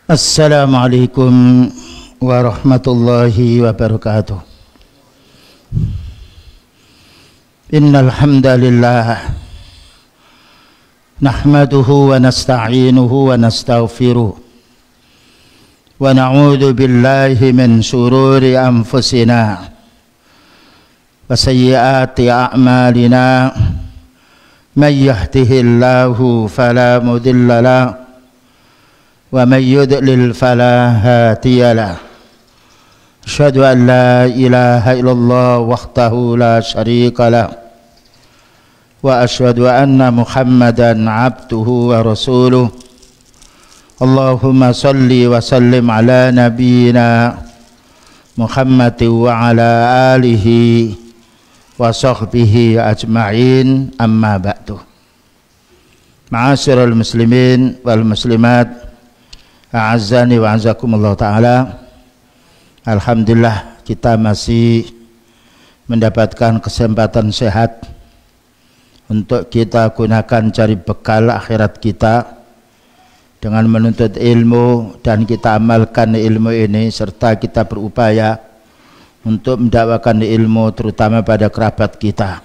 Assalamualaikum warahmatullahi wabarakatuh. Innal hamdalillah nahmaduhu wa nasta'inuhu wa nastaghfiruh wa na'udzu billahi min shururi anfusina wa sayyiati a'malina. May yahdihillahu fala mudilla lahu wa may yudlil fala hadiya lahu. Asyhadu an la ilaha illallah wahdahu la syarika lahu wa asyhadu anna Muhammadan abduhu wa rasuluh. Allahumma salli wa sallim ala nabiyyina Muhammadin wa ala alihi wa sahbihi ajma'in, amma ba'du. Ma'asyiral muslimin wal muslimat, a'azzani wa a'azzakumullah ta'ala. Alhamdulillah kita masih mendapatkan kesempatan sehat untuk kita gunakan cari bekal akhirat kita dengan menuntut ilmu, dan kita amalkan ilmu ini serta kita berupaya untuk mendakwakan ilmu terutama pada kerabat kita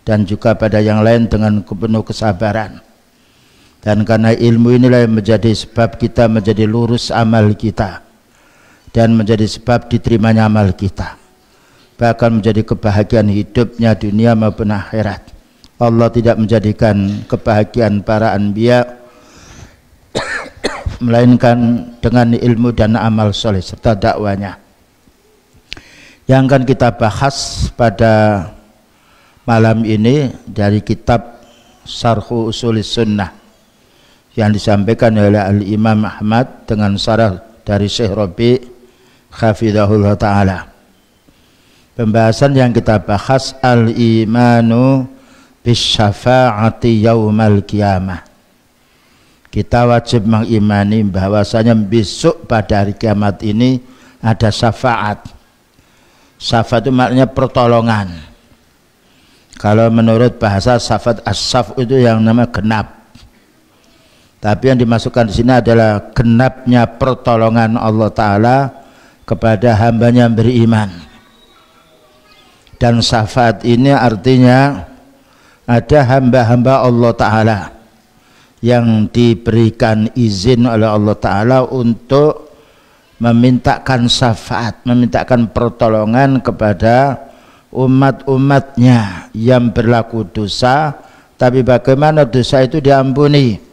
dan juga pada yang lain dengan penuh kesabaran. Dan karena ilmu inilah yang menjadi sebab kita menjadi lurus amal kita dan menjadi sebab diterimanya amal kita, bahkan menjadi kebahagiaan hidupnya dunia maupun akhirat. Allah tidak menjadikan kebahagiaan para anbiya melainkan dengan ilmu dan amal soleh serta dakwanya. Yang akan kita bahas pada malam ini dari kitab Syarhu Usulis Sunnah yang disampaikan oleh Al-Imam Ahmad dengan syarah dari Syekh Rabi hafizahullah ta'ala. Pembahasan yang kita bahas al-imanu bisyafa'ati yaumal qiyamah. Kita wajib mengimani bahwasanya besok pada hari kiamat ini ada syafaat. Syafaat itu maknanya pertolongan. Kalau menurut bahasa syafaat as-syaf itu yang namanya genap. Tapi yang dimasukkan di sini adalah genapnya pertolongan Allah Ta'ala kepada hambanya yang beriman. Dan syafaat ini artinya ada hamba-hamba Allah Ta'ala yang diberikan izin oleh Allah Ta'ala untuk memintakan syafaat, memintakan pertolongan kepada umat-umatnya yang berlaku dosa, tapi bagaimana dosa itu diampuni.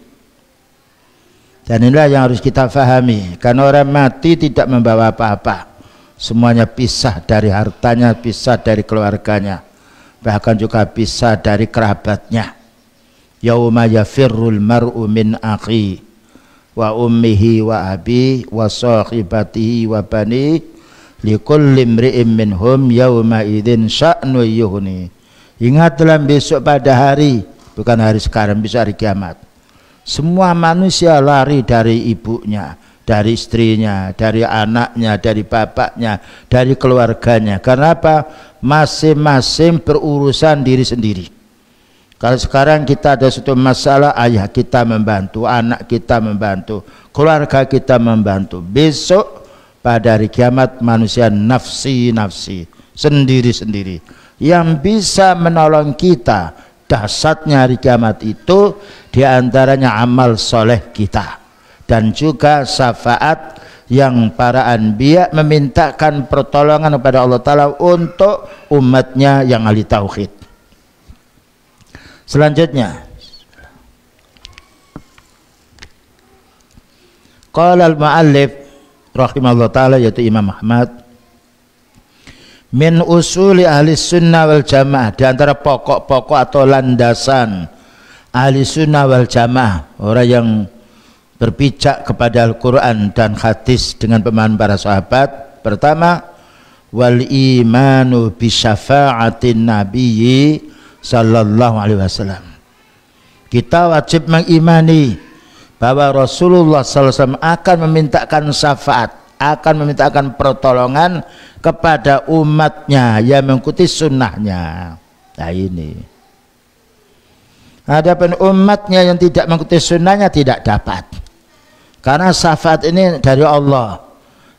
Dan inilah yang harus kita fahami, karena orang mati tidak membawa apa-apa, semuanya pisah dari hartanya, pisah dari keluarganya, bahkan juga pisah dari kerabatnya. Yauma yafirrul mar'u min akhi wa ummihi wa abi wa sahibatihi wa bani likulli imri'in minhum yauma idzin sya'nu yughni. Ingatlah besok pada hari, bukan hari sekarang, besok hari kiamat. Semua manusia lari dari ibunya, dari istrinya, dari anaknya, dari bapaknya, dari keluarganya. Karena apa? Masing-masing berurusan diri sendiri. Kalau sekarang kita ada suatu masalah, ayah kita membantu, anak kita membantu, keluarga kita membantu. Besok pada hari kiamat manusia nafsi-nafsi, sendiri-sendiri. Yang bisa menolong kita dahsyatnya hari kiamat itu diantaranya amal soleh kita, dan juga syafaat yang para anbiya memintakan pertolongan kepada Allah Ta'ala untuk umatnya yang ahli tauhid. Selanjutnya, qala al-mu'allif rahimahullah ta'ala, yaitu Imam Ahmad, min usuli ahli sunnah wal jamaah, di antara pokok-pokok atau landasan ahli sunnah wal jamaah, orang yang berpijak kepada Al-Quran dan hadis dengan pemahaman para sahabat. Pertama, wal imanu bi syafa'atin nabiyyi sallallahu alaihi wasallam. Kita wajib mengimani bahwa Rasulullah sallallahu alaihi wasallam akan memintakan syafaat, akan memintakan pertolongan kepada umatnya yang mengikuti sunnahnya. Nah ini, adapun umatnya yang tidak mengikuti sunnahnya tidak dapat. Karena syafaat ini dari Allah,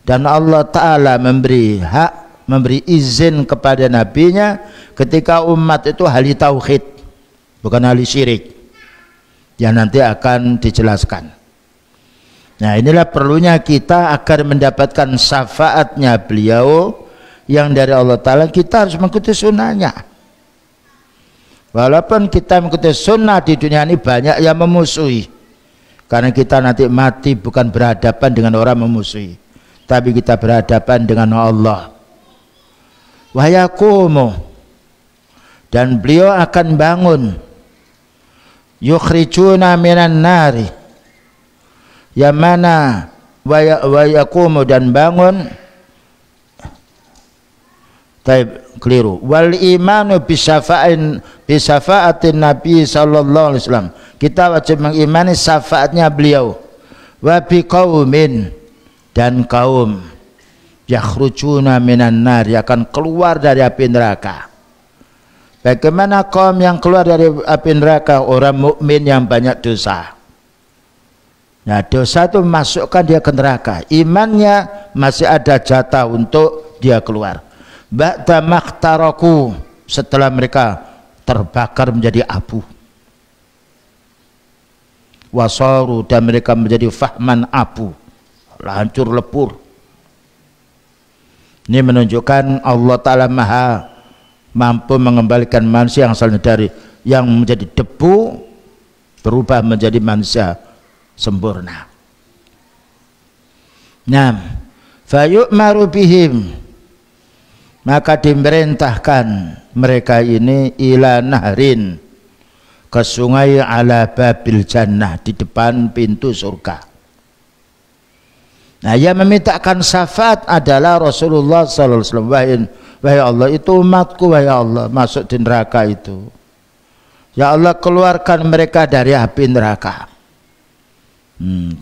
dan Allah Ta'ala memberi hak, memberi izin kepada nabinya ketika umat itu ahli tauhid, bukan ahli syirik, yang nanti akan dijelaskan. Nah, inilah perlunya kita agar mendapatkan syafaatnya beliau yang dari Allah Ta'ala. Kita harus mengikuti sunnahnya. Walaupun kita mengikuti sunnah di dunia ini banyak yang memusuhi, karena kita nanti mati bukan berhadapan dengan orang memusuhi, tapi kita berhadapan dengan Allah. Wa yaqumu, dan beliau akan bangun, yukhrijuna minan nari, yang mana wa yaqumu, dan bangun, keliru, wal imanu bisafaatin Nabi sallallahu alaihi wasallam, kita wajib mengimani syafaatnya beliau, wa biqaumin, dan kaum yakhrujuna minan nar, akan keluar dari api neraka. Bagaimana kaum yang keluar dari api neraka? Orang mukmin yang banyak dosa. Nah, dosa itu masukkan dia ke neraka, imannya masih ada jatah untuk dia keluar. Ba'da maktaraku, setelah mereka terbakar menjadi abu, wasaru, dan mereka menjadi fahman abu, hancur lebur. Ini menunjukkan Allah Ta'ala maha mampu mengembalikan manusia yang asalnya dari yang menjadi debu berubah menjadi manusia sempurna. Nah, fayu'maru bihim, maka dimerintahkan mereka ini ila nahrin, ke sungai, ala babil jannah, di depan pintu surga. Nah, yang memintakan syafaat adalah Rasulullah sallallahu alaihi wasallam. Wahai Allah, itu umatku, wahai Allah, masuk di neraka itu. Ya Allah, keluarkan mereka dari api neraka.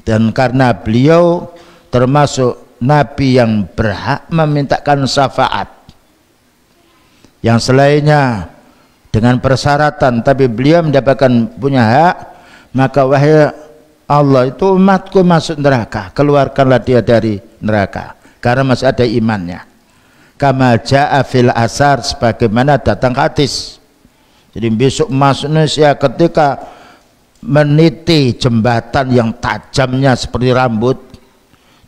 Dan karena beliau termasuk nabi yang berhak memintakan syafaat, yang selainnya dengan persyaratan, tapi beliau mendapatkan punya hak, maka wahai Allah, itu umatku masuk neraka, keluarkanlah dia dari neraka karena masih ada imannya. Kama ja'a fil asar, sebagaimana datang hadis. Jadi besok masuk Indonesia ketika meniti jembatan yang tajamnya seperti rambut,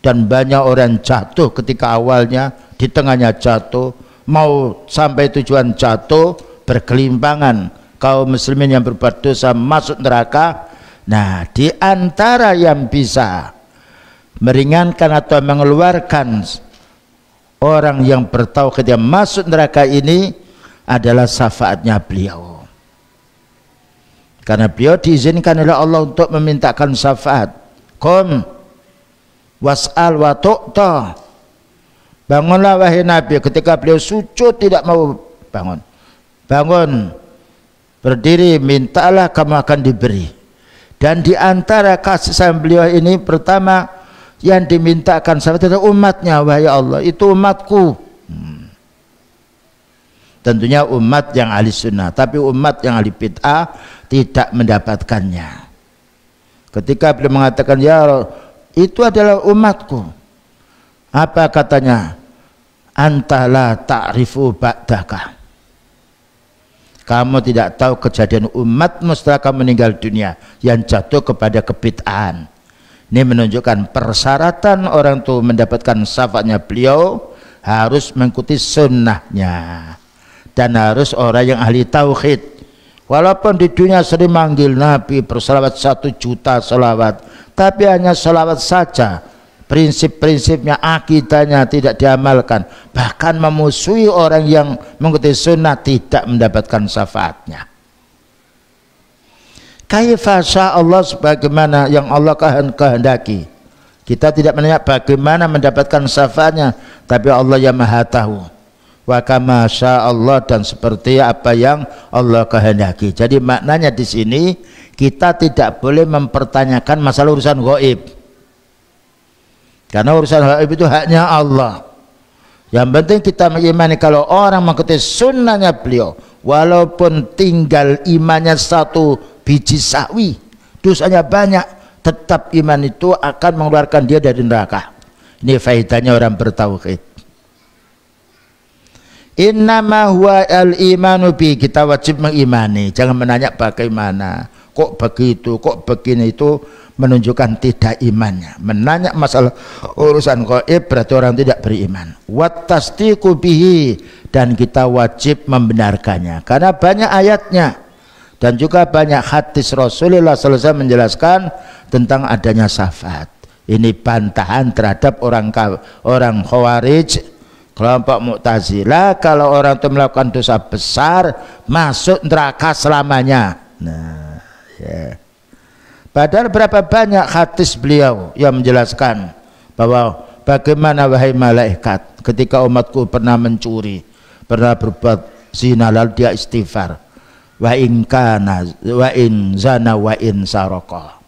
dan banyak orang jatuh ketika awalnya, di tengahnya jatuh, mau sampai tujuan jatuh, berkelimpangan kaum muslimin yang berbuat dosa masuk neraka. Nah, di antara yang bisa meringankan atau mengeluarkan orang yang bertauhid yang masuk neraka ini adalah syafaatnya beliau. Karena beliau diizinkan oleh Allah untuk memintakan syafaat. Qum was'al wa tu'ta, bangunlah wahai Nabi. Ketika beliau sujud tidak mau bangun, bangun, berdiri, mintalah kamu akan diberi. Dan di antara kasih sayang beliau ini, pertama yang dimintakan syafaat adalah umatnya. Wahai Allah, itu umatku. Tentunya umat yang ahli sunnah, tapi umat yang ahli bid'ah tidak mendapatkannya. Ketika beliau mengatakan, ya Allah, itu adalah umatku, apa katanya? Anta la ta'rifu ba'daka, kamu tidak tahu kejadian umatmu setelah kamu meninggal dunia yang jatuh kepada kebid'ahan. Ini menunjukkan persyaratan orang itu mendapatkan syafaatnya beliau harus mengikuti sunnahnya, dan harus orang yang ahli tauhid. Walaupun di dunia sering manggil Nabi bersalawat 1 juta salawat, tapi hanya salawat saja, prinsip-prinsipnya, akidahnya tidak diamalkan, bahkan memusuhi orang yang mengikuti sunnah, tidak mendapatkan syafaatnya. Kaifa Allah, sebagaimana yang Allah kehendaki. Kita tidak menanya bagaimana mendapatkan syafaatnya, tapi Allah yang maha tahu. Wa kama Allah, dan seperti apa yang Allah kehendaki. Jadi maknanya di sini kita tidak boleh mempertanyakan masalah urusan gaib, karena urusan gaib itu haknya Allah. Yang penting kita mengimani kalau orang mengikuti sunnahnya beliau, walaupun tinggal imannya 1 biji sawi, dosanya banyak, tetap iman itu akan mengeluarkan dia dari neraka. Ini faedahnya orang bertauhid. Innama huwa al-imanu bi, kita wajib mengimani, jangan menanya bagaimana, kok begitu, kok begini, itu menunjukkan tidak imannya. Menanya masalah urusan gaib berarti orang tidak beriman. Wat tasdiqu bihi, dan kita wajib membenarkannya karena banyak ayatnya dan juga banyak hadis Rasulullah SAW menjelaskan tentang adanya syafaat. Ini bantahan terhadap orang Khawarij, kelompok Mu'tazilah, kalau orang itu melakukan dosa besar masuk neraka selamanya. Nah, ya. Padahal berapa banyak hadis beliau yang menjelaskan bahwa bagaimana wahai malaikat ketika umatku pernah mencuri, pernah berbuat zina, lalu dia istighfar, wa in kana wa in zana wa in saraka,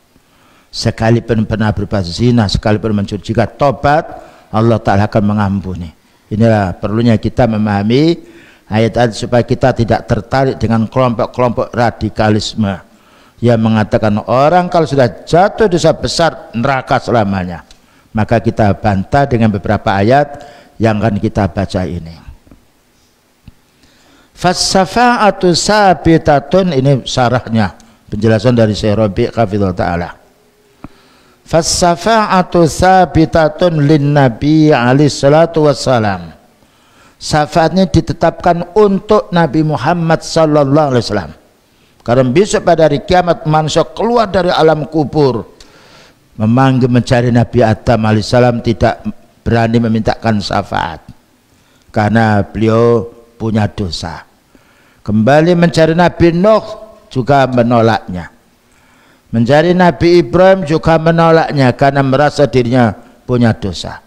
sekalipun pernah berbuat zina, sekalipun mencuri, jika tobat Allah Ta'ala akan mengampuni. Inilah perlunya kita memahami ayat-ayat supaya kita tidak tertarik dengan kelompok-kelompok radikalisme yang mengatakan orang kalau sudah jatuh dosa besar neraka selamanya. Maka kita bantah dengan beberapa ayat yang akan kita baca ini. Fas-safa'atu sabitatun, ini syarahnya, penjelasan dari Syekh Rabi' hafizahullah ta'ala. Fas-safa'atu sabitatun lin Nabi alaihi salatu wassalam. Syafaatnya ditetapkan untuk Nabi Muhammad sallallahu alaihi wasallam. Karena besok pada hari kiamat manusia keluar dari alam kubur memanggil mencari Nabi Adam alaihissalam, tidak berani memintakan syafaat karena beliau punya dosa. Kembali mencari Nabi Nuh juga menolaknya. Mencari Nabi Ibrahim juga menolaknya karena merasa dirinya punya dosa.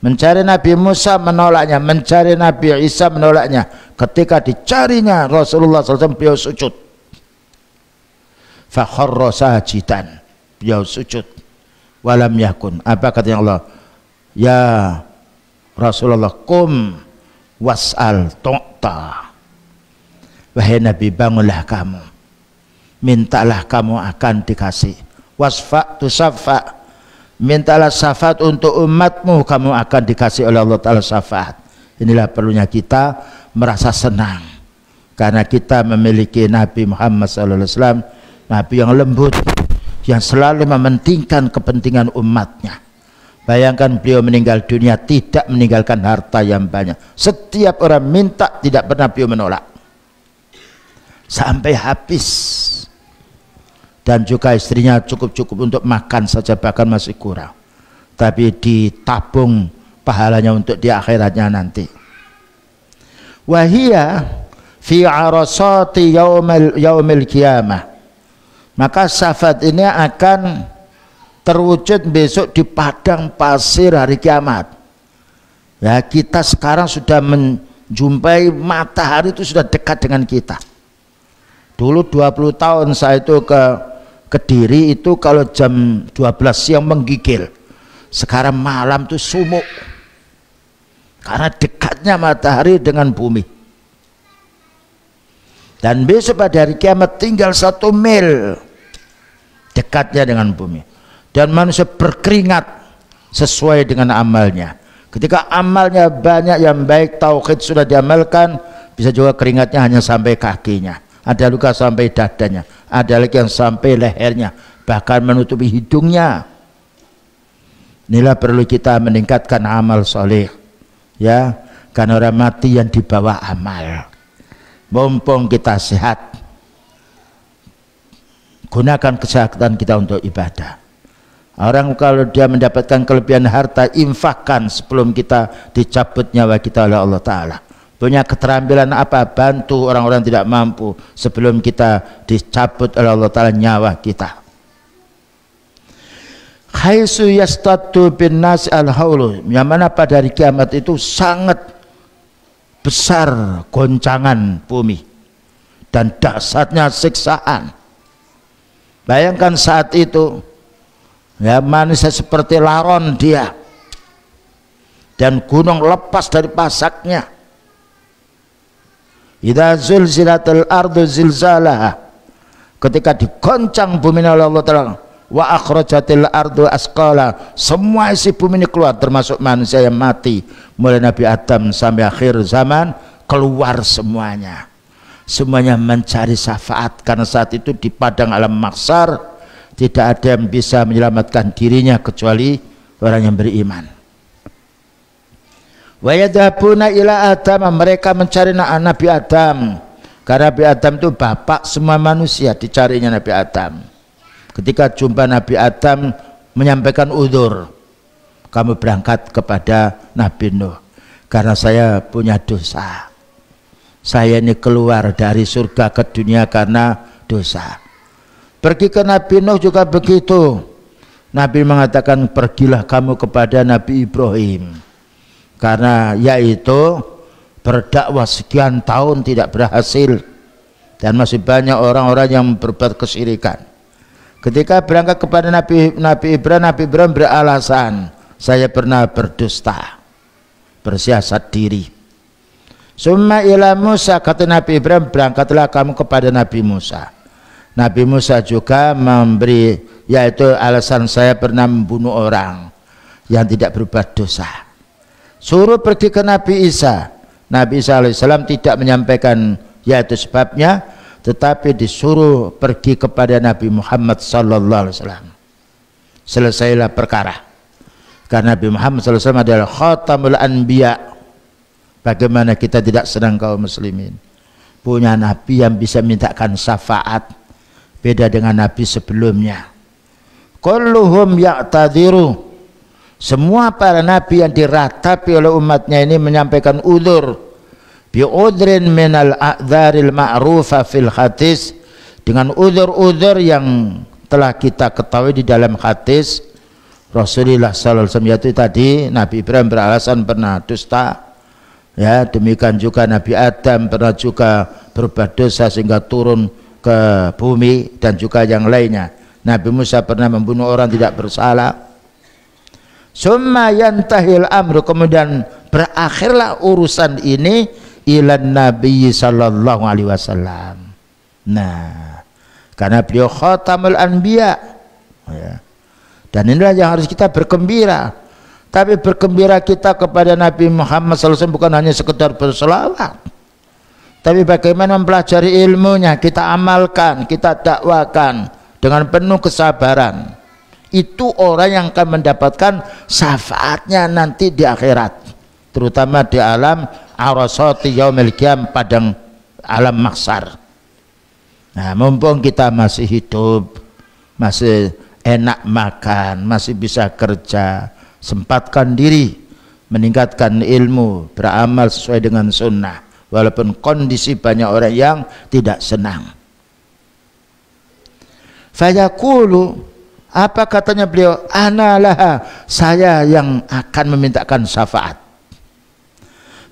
Mencari Nabi Musa menolaknya, mencari Nabi Isa menolaknya. Ketika dicarinya Rasulullah SAW, beliau sujud. Fakharra sajidan, beliau sujud. Walam yakun, apa katanya Allah? Ya Rasulullah, kum was'al tu'ta. Wahai Nabi, bangunlah kamu, mintalah kamu akan dikasih. Wasfa tusaffa, mintalah syafaat untuk umatmu, kamu akan dikasih oleh Allah Ta'ala syafaat. Inilah perlunya kita merasa senang karena kita memiliki Nabi Muhammad SAW, Nabi yang lembut, yang selalu mementingkan kepentingan umatnya. Bayangkan beliau meninggal dunia tidak meninggalkan harta yang banyak. Setiap orang minta tidak pernah beliau menolak sampai habis. Dan juga istrinya cukup-cukup untuk makan saja, bahkan masih kurang, tapi ditabung pahalanya untuk di akhiratnya nanti. Wahia fi arasati yaumil qiyamah, maka syafaat ini akan terwujud besok di padang pasir hari kiamat. Ya, kita sekarang sudah menjumpai matahari itu sudah dekat dengan kita. Dulu 20 tahun saya itu ke Kediri itu kalau jam 12 siang menggigil. Sekarang malam itu sumuk karena dekatnya matahari dengan bumi. Dan besok pada hari kiamat tinggal 1 mil dekatnya dengan bumi, dan manusia berkeringat sesuai dengan amalnya. Ketika amalnya banyak yang baik, tauhid sudah diamalkan, bisa juga keringatnya hanya sampai kakinya, ada luka sampai dadanya, ada lagi yang sampai lehernya, bahkan menutupi hidungnya. Inilah perlu kita meningkatkan amal soleh, ya, karena orang mati yang dibawa amal. Mumpung kita sehat, gunakan kesehatan kita untuk ibadah. Orang kalau dia mendapatkan kelebihan harta, infakkan sebelum kita dicabut nyawa kita oleh Allah Ta'ala. Punya keterampilan apa? Bantu orang-orang tidak mampu sebelum kita dicabut oleh Allah Ta'ala nyawa kita. Haitsu yastatu bin nas al-haulu, yang mana pada hari kiamat itu sangat besar goncangan bumi dan dahsyatnya siksaan. Bayangkan saat itu, ya, manusia seperti laron dia, dan gunung lepas dari pasaknya. Idza zulzilatil ardu zilzalaha, ketika digoncang bumi oleh Allah Ta'ala wa akhrajatil ardu asqala, semua isi bumi ini keluar termasuk manusia yang mati mulai Nabi Adam sampai akhir zaman, keluar semuanya mencari syafaat, karena saat itu di padang alam mahsyar tidak ada yang bisa menyelamatkan dirinya kecuali orang yang beriman. Wa yadhabuna ila Adam, mereka mencari Nabi Adam, karena Nabi Adam itu bapak semua manusia, dicarinya Nabi Adam. Ketika jumpa Nabi Adam menyampaikan udzur, kamu berangkat kepada Nabi Nuh karena saya punya dosa, saya ini keluar dari surga ke dunia karena dosa. Pergi ke Nabi Nuh juga begitu. Nabi mengatakan pergilah kamu kepada Nabi Ibrahim, karena yaitu berdakwah sekian tahun tidak berhasil dan masih banyak orang-orang yang berbuat kesyirikan. Ketika berangkat kepada Nabi Ibrahim beralasan, saya pernah berdusta, bersiasat diri. Summa ila Musa, kata Nabi Ibrahim, berangkatlah kamu kepada Nabi Musa. Nabi Musa juga memberi, yaitu alasan saya pernah membunuh orang yang tidak berbuat dosa. Suruh pergi ke Nabi Isa. Nabi Isa alaihissalam tidak menyampaikan yaitu sebabnya, tetapi disuruh pergi kepada Nabi Muhammad sallallahu alaihi wasallam. Selesailah perkara. Karena Nabi Muhammad sallallahu alaihi wasallam adalah khatamul anbiya. Bagaimana kita tidak senang kaum muslimin punya nabi yang bisa mintakan syafaat, beda dengan nabi sebelumnya. Kulluhum ya'tadiru, semua para nabi yang diratapi oleh umatnya ini menyampaikan udzur, bi'udrin minal a'dzaril ma'rufa fil hadis, dengan udzur-udzur yang telah kita ketahui di dalam hadis Rasulullah sallallahu alaihi wasallam, yaitu tadi Nabi Ibrahim beralasan pernah dusta, ya demikian juga Nabi Adam pernah juga berbuat dosa sehingga turun ke bumi, dan juga yang lainnya. Nabi Musa pernah membunuh orang tidak bersalah. Summa yantahil amru, kemudian berakhirlah urusan ini ilan Nabi sallallahu alaihi wasallam. Nah, karena beliau khatamul anbiya, ya. Dan inilah yang harus kita bergembira. Tapi bergembira kita kepada Nabi Muhammad SAW bukan hanya sekedar berselawat, tapi bagaimana mempelajari ilmunya, kita amalkan, kita dakwakan dengan penuh kesabaran. Itu orang yang akan mendapatkan syafaatnya nanti di akhirat, terutama di alam arasati yaumil qiyam, padang alam mahsyar. Nah, mumpung kita masih hidup, masih enak makan, masih bisa kerja, sempatkan diri meningkatkan ilmu, beramal sesuai dengan sunnah, walaupun kondisi banyak orang yang tidak senang. Fayaqulu, apa katanya beliau, analah, saya yang akan memintakan syafaat.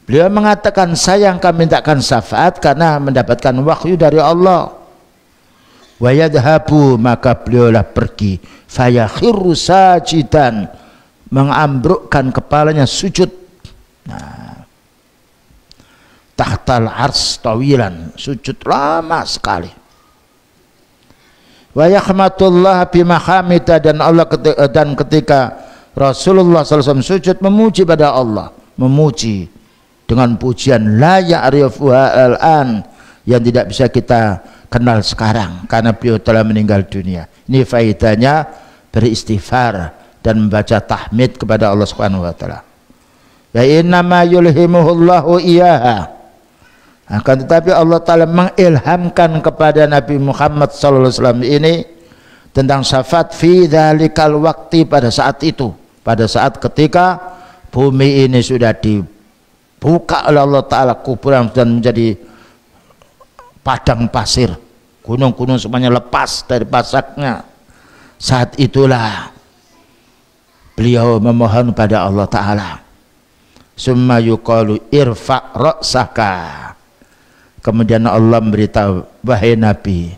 Beliau mengatakan saya yang akan memintakan syafaat karena mendapatkan wahyu dari Allah. Wa yadhabu, maka beliaulah pergi, fayakhirru sajidan, mengambrukkan kepalanya sujud. Nah, tahtal ars tawilan, sujud lama sekali. Wa yahmatullah bimahamida, dan Allah dan ketika Rasulullah SAW sujud memuji pada Allah, memuji dengan pujian la ya'rifuha al-an, yang tidak bisa kita kenal sekarang karena beliau telah meninggal dunia. Ini faedahnya beristighfar dan membaca tahmid kepada Allah Subhanahu wa taala. Ya innama yulhimuhullahu iyaha, akan tetapi Allah taala mengilhamkan kepada Nabi Muhammad sallallahu alaihi wasallam ini tentang syafaat fi dzalikal waqti, pada saat itu, pada saat ketika bumi ini sudah dibuka oleh Allah taala, kuburan dan menjadi padang pasir, gunung-gunung semuanya lepas dari pasaknya. Saat itulah beliau memohon pada Allah Ta'ala, summa yuqalu irfa' ra'saka, kemudian Allah memberitahu, wahai Nabi,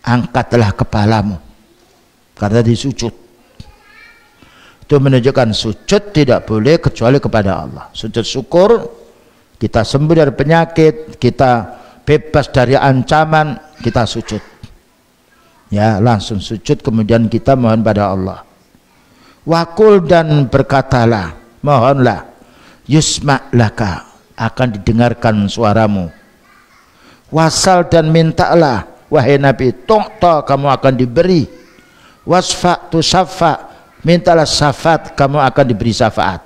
angkatlah kepalamu, karena disujud. Itu menunjukkan sujud tidak boleh kecuali kepada Allah. Sujud syukur, kita sembuh dari penyakit, kita bebas dari ancaman, kita sujud. Ya, langsung sujud kemudian kita mohon pada Allah. Wakul dan berkatalah, mohonlah, yusma' laka, akan didengarkan suaramu. Wasal dan mintalah, wahai Nabi, tu'ta, kamu akan diberi. Wasfa' tu syafa', mintalah syafaat, kamu akan diberi syafaat.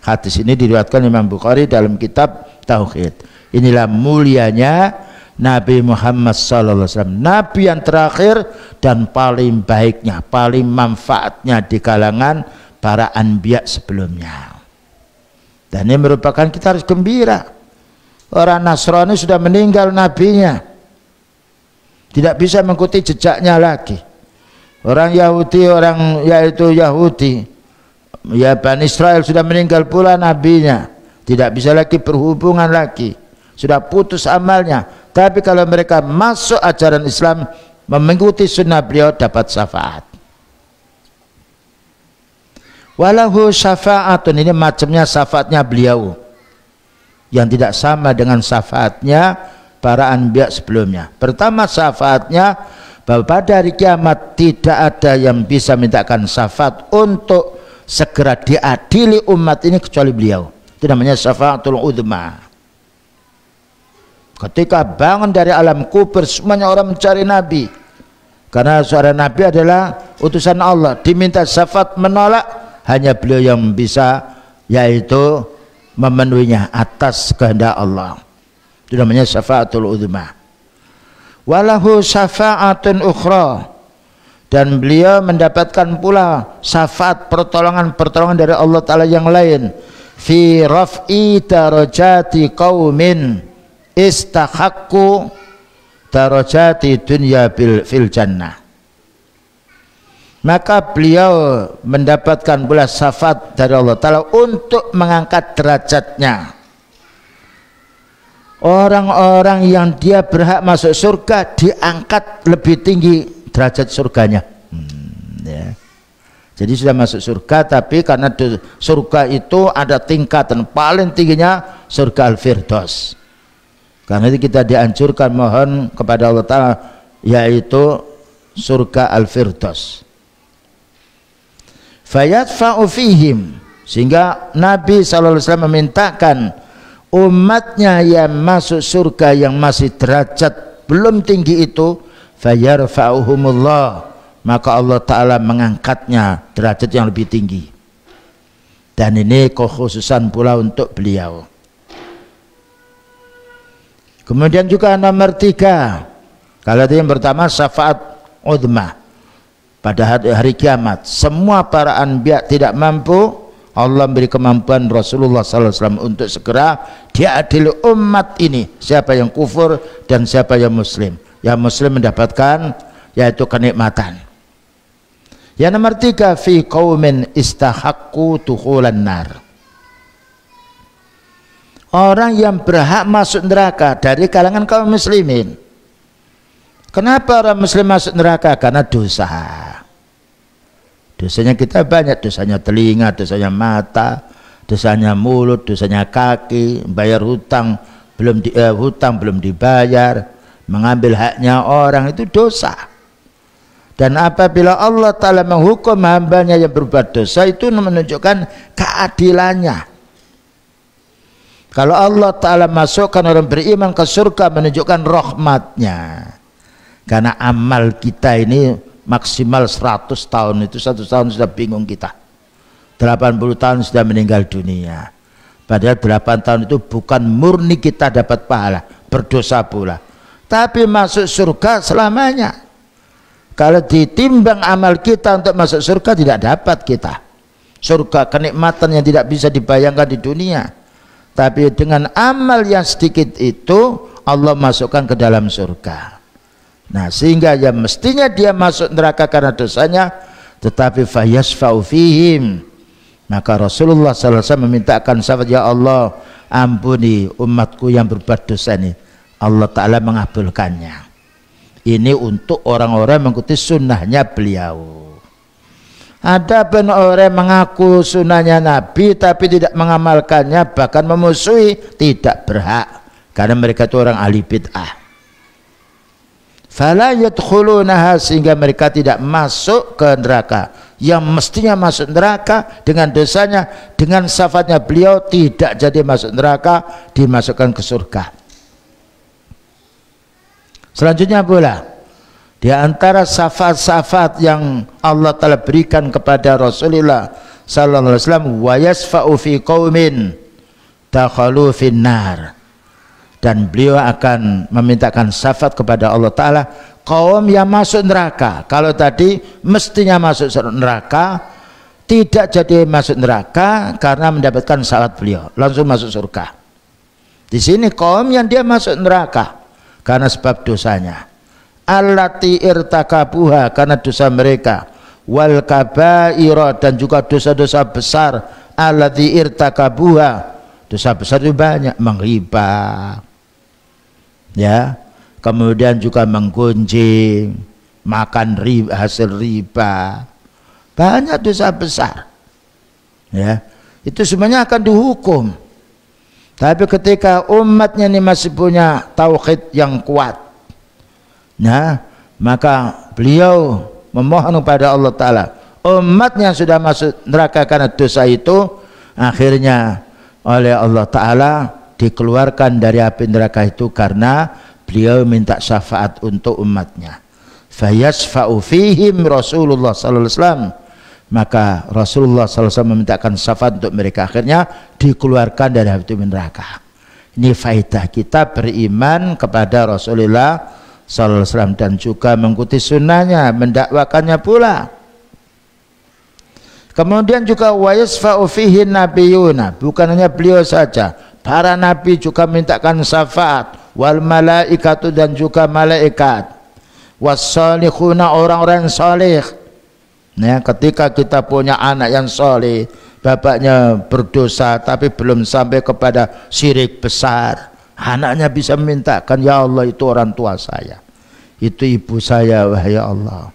Hadis ini diriwayatkan Imam Bukhari dalam kitab Tauhid. Inilah mulianya Nabi Muhammad SAW, Nabi yang terakhir dan paling baiknya, paling manfaatnya di kalangan para anbiya sebelumnya. Dan ini merupakan, kita harus gembira. Orang Nasrani sudah meninggal nabinya, tidak bisa mengikuti jejaknya lagi. Orang Yahudi, orang yaitu Yahudi, ya Bani Israel sudah meninggal pula nabinya, tidak bisa lagi berhubungan lagi, sudah putus amalnya. Tapi kalau mereka masuk ajaran Islam, mengikuti sunnah beliau, dapat syafaat. Walahu syafa'atun, ini macamnya syafaatnya beliau yang tidak sama dengan syafaatnya para anbiya sebelumnya. Pertama, syafaatnya bahwa pada hari kiamat tidak ada yang bisa mintakan syafaat untuk segera diadili umat ini kecuali beliau. Itu namanya syafaatul udhma. Ketika bangun dari alam kubur, semuanya orang mencari Nabi, karena seorang Nabi adalah utusan Allah, diminta syafaat menolak, hanya beliau yang bisa, yaitu memenuhinya atas kehendak Allah. Itu namanya syafaatul udhma. Walahu syafa'atun ukhra, dan beliau mendapatkan pula syafaat, pertolongan dari Allah Ta'ala yang lain, fi raf'i darajati qaumin istahaqqu darajati dunya fil jannah. Maka beliau mendapatkan pula syafaat dari Allah Ta'ala untuk mengangkat derajatnya orang-orang yang dia berhak masuk surga, diangkat lebih tinggi derajat surganya. Ya. Jadi sudah masuk surga, tapi karena surga itu ada tingkatan, paling tingginya surga Al-Firdaus. Karena itu kita dianjurkan mohon kepada Allah Ta'ala, yaitu surga Al-Firdaus. Fayadfa'u fihim, sehingga Nabi SAW memintakan umatnya yang masuk surga yang masih derajat belum tinggi itu, fayarfa'uhumullah, maka Allah Ta'ala mengangkatnya derajat yang lebih tinggi. Dan ini kekhususan pula untuk beliau. Kemudian juga nomor 3, kalau itu yang pertama syafaat udhma pada hari kiamat, semua para anbiya tidak mampu, Allah beri kemampuan Rasulullah SAW untuk segera diadili umat ini, siapa yang kufur dan siapa yang muslim. Yang muslim mendapatkan yaitu kenikmatan. Yang nomor 3, fi qaumin istahaqqu dukhulan nar, orang yang berhak masuk neraka dari kalangan kaum muslimin. Kenapa orang muslim masuk neraka? Karena dosa. Dosanya kita banyak, dosanya telinga, dosanya mata, dosanya mulut, dosanya kaki, bayar hutang belum dibayar, mengambil haknya orang, itu dosa. Dan apabila Allah Ta'ala menghukum hambanya yang berbuat dosa, itu menunjukkan keadilannya. Kalau Allah Ta'ala masukkan orang beriman ke surga, menunjukkan rahmatnya. Karena amal kita ini maksimal 100 tahun, itu 1 tahun sudah bingung kita, 80 tahun sudah meninggal dunia. Padahal 8 tahun itu bukan murni kita dapat pahala, berdosa pula, tapi masuk surga selamanya. Kalau ditimbang amal kita untuk masuk surga, tidak dapat kita surga, kenikmatan yang tidak bisa dibayangkan di dunia. Tapi dengan amal yang sedikit itu, Allah masukkan ke dalam surga. Nah, sehingga ya mestinya dia masuk neraka karena dosanya, tetapi fayasfa'u fihim, maka Rasulullah SAW memintakan syafaat, ya Allah ampuni umatku yang berbuat dosa ini. Allah Ta'ala mengabulkannya. Ini untuk orang-orang mengikuti sunnahnya beliau. Ada pun orang mengaku sunnahnya Nabi tapi tidak mengamalkannya, bahkan memusuhi, tidak berhak, karena mereka itu orang ahli bid'ah. fala yadkhulunaha, sehingga mereka tidak masuk ke neraka. Yang mestinya masuk neraka dengan dosanya, dengan syafaatnya beliau tidak jadi masuk neraka, dimasukkan ke surga. Selanjutnya pula di antara syafaat-syafaat yang Allah telah berikan kepada Rasulullah sallallahu alaihi wasallam, wa yasfa'u fi qaumin dakhalu finnar, dan beliau akan memintakan syafaat kepada Allah Ta'ala kaum yang masuk neraka. Kalau tadi mestinya masuk neraka, tidak jadi masuk neraka karena mendapatkan syafaat beliau, langsung masuk surga. Di sini kaum yang dia masuk neraka karena sebab dosanya, allati irtakabuha, karena dosa mereka, wal kabaira, dan juga dosa-dosa besar, allati irtakabuha, dosa besar itu banyak, mengriba, ya, kemudian juga menggunjing, makan riba, hasil riba, banyak dosa besar, ya, itu semuanya akan dihukum. Tapi ketika umatnya ini masih punya tauhid yang kuat, nah, maka beliau memohon kepada Allah Ta'ala, umatnya yang sudah masuk neraka karena dosa itu, akhirnya oleh Allah Ta'ala dikeluarkan dari api neraka itu karena beliau minta syafaat untuk umatnya. Fayasfa'u fihim Rasulullah sallallahu alaihi wasallam, maka Rasulullah sallallahu alaihi wasallam memintakan syafaat untuk mereka, akhirnya dikeluarkan dari api neraka. Ini faedah kita beriman kepada Rasulullah sallallahu alaihi wasallam dan juga mengikuti sunnahnya, mendakwakannya pula. Kemudian juga wa yasfa'u fihi nabiyuna, bukan hanya beliau saja, para nabi juga mintakan syafaat, wal malaikatu, dan juga malaikat, was-salihuna, orang-orang saleh. Nah, ketika kita punya anak yang saleh, bapaknya berdosa tapi belum sampai kepada syirik besar, anaknya bisa memintakan, ya Allah itu orang tua saya, itu ibu saya, wahai Allah,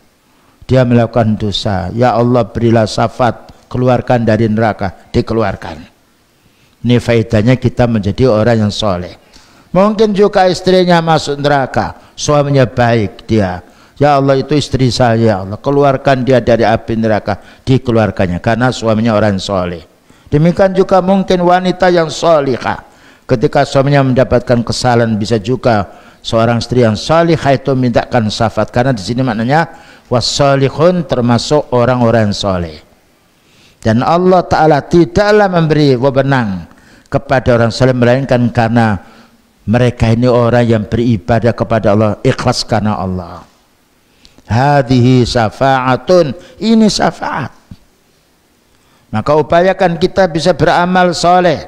dia melakukan dosa, ya Allah berilah syafaat, keluarkan dari neraka, dikeluarkan. Ini faedahnya kita menjadi orang yang soleh. Mungkin juga istrinya masuk neraka, suaminya baik, dia, ya Allah itu istri saya, ya Allah keluarkan dia dari api neraka, dikeluarkannya karena suaminya orang soleh. Demikian juga mungkin wanita yang solihah, ketika suaminya mendapatkan kesalahan, bisa juga seorang istri yang salihah itu mintakan syafaat, karena di sini maknanya wassalihun termasuk orang-orang soleh. Dan Allah Ta'ala tidaklah memberi wewenang kepada orang soleh melainkan karena mereka ini orang yang beribadah kepada Allah, ikhlas karena Allah. Hadhihi syafa'atun, ini syafaat. Maka upayakan kita bisa beramal soleh,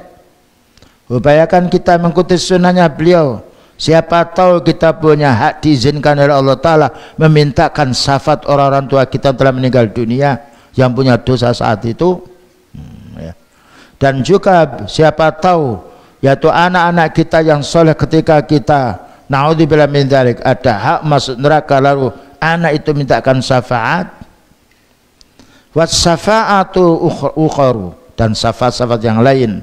upayakan kita mengikuti sunnahnya beliau. Siapa tahu kita punya hak diizinkan oleh Allah Ta'ala memintakan syafaat orang-orang tua kita telah meninggal dunia yang punya dosa saat itu, ya. Dan juga siapa tahu yaitu anak-anak kita yang soleh, ketika kita naudzubillah min dzalik ada hak masuk neraka, lalu anak itu mintakan syafaat. Was syafa'atu ukharu, dan syafaat-syafaat yang lain,